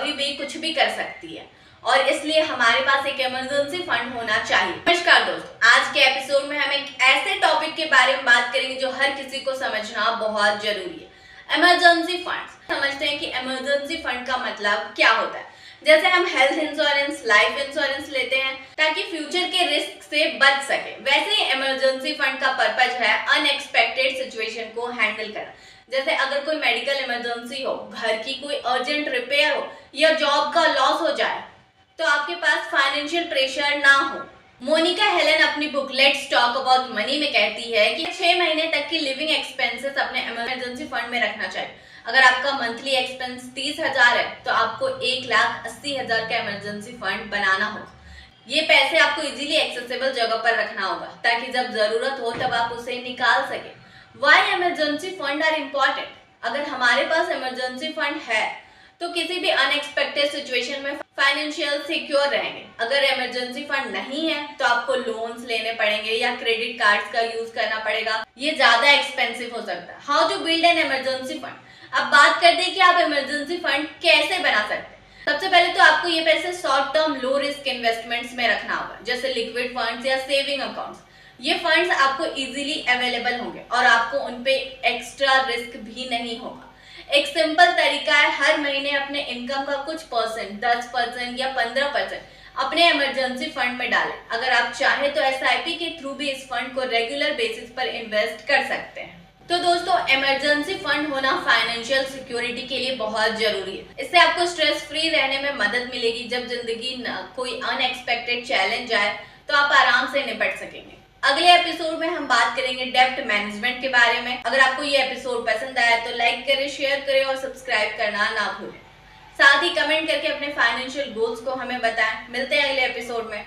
कभी भी कुछ भी कर सकती है और इसलिए हमारे पास एक इमरजेंसी फंड होना चाहिए। नमस्कार दोस्तों, आज के एपिसोड में हम एक ऐसे टॉपिक के बारे में बात करेंगे जो हर किसी को समझना बहुत जरूरी है। Emergency fund. समझते हैं कि इमरजेंसी फंड का मतलब क्या होता है। जैसे हम हेल्थ इंश्योरेंस, लाइफ इंश्योरेंस लेते हैं ताकि फ्यूचर के रिस्क से बच सके, वैसे ही इमरजेंसी फंड का पर्पज है अनएक्सपेक्टेड सिचुएशन को हैंडल करना। जैसे अगर कोई मेडिकल इमरजेंसी हो, घर की कोई अर्जेंट रिपेयर हो या जॉब का लॉस हो जाए तो आपके पास फाइनेंशियल प्रेशर ना हो। मोनिका हेलन अपनी बुकलेट टॉक अबाउट मनी में कहती है कि 6 महीने तक की लिविंग एक्सपेंसेस अपने इमरजेंसी फंड में रखना चाहिए। अगर आपका मंथली एक्सपेंस 30,000 है तो आपको 1,80,000 का इमरजेंसी फंड बनाना होगा। ये पैसे आपको इजीली एक्सेसिबल जगह पर रखना होगा ताकि जब जरूरत हो तब आप उसे निकाल सके। Why emergency fund are important? अगर हमारे पास इमरजेंसी फंड है तो किसी भी अनएक्सपेक्टेड सिचुएशन में फाइनेंशियल सिक्योर रहेंगे। अगर इमरजेंसी फंड नहीं है तो आपको लोन्स लेने पड़ेंगे या क्रेडिट कार्ड्स का यूज करना पड़ेगा। ये ज्यादा एक्सपेंसिव हो सकता है। How to build an emergency fund. अब बात करते हैं कि आप इमरजेंसी फंड कैसे बना सकते हैं। सबसे पहले तो आपको ये पैसे short term low risk investments में रखना होगा, जैसे लिक्विड फंड्स या सेविंग अकाउंट्स। ये फंड्स आपको इजीली अवेलेबल होंगे और आपको उन पे एक्स्ट्रा रिस्क भी नहीं होगा। एक सिंपल तरीका है, हर महीने अपने इनकम का कुछ परसेंट, 10% या 15% अपने इमरजेंसी फंड में डालें। अगर आप चाहें तो एसआईपी के थ्रू भी इस फंड को रेगुलर बेसिस पर इन्वेस्ट कर सकते हैं। तो दोस्तों, इमरजेंसी फंड होना फाइनेंशियल सिक्योरिटी के लिए बहुत जरूरी है। इससे आपको स्ट्रेस फ्री रहने में मदद मिलेगी। जब जिंदगी कोई अनएक्सपेक्टेड चैलेंज आए तो आप आराम से निपट सकेंगे। अगले एपिसोड में हम बात करेंगे डेब्ट मैनेजमेंट के बारे में। अगर आपको ये एपिसोड पसंद आया तो लाइक करें, शेयर करें और सब्सक्राइब करना ना भूलें। साथ ही कमेंट करके अपने फाइनेंशियल गोल्स को हमें बताएं। मिलते हैं अगले एपिसोड में।